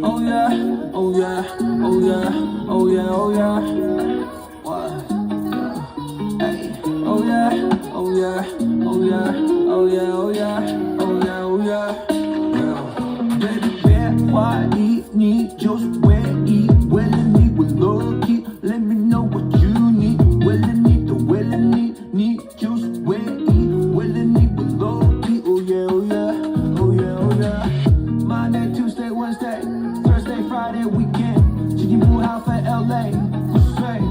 Oh yeah, oh yeah, oh yeah, oh yeah, oh yeah. What? Hey. Oh yeah, oh yeah, oh yeah, oh yeah, oh yeah, oh yeah, oh yeah. Baby, BYE, need Joseph, where eat, well I need with low key. Let me know what you need. Well I need the well I need Joseph, where eat, well I need with low key. Oh yeah, oh yeah, oh yeah, oh yeah. Monday, Tuesday, Wednesday, Thursday, Friday, weekend. Chicken Pool out for LA. Straight,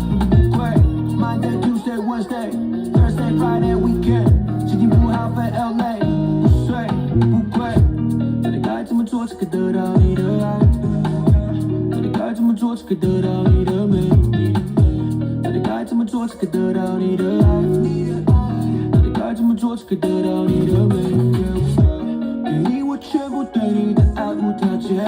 great. Monday, Tuesday, Wednesday, Thursday, Friday, weekend. Chicken Pool out for LA. Straight, great. 这里该怎么做才可得到你的爱？这里该怎么做才可得到你的美？这里该怎么做才可得到你的爱？这里该怎么做才可得到你的美？给你我全部对你的爱无条件。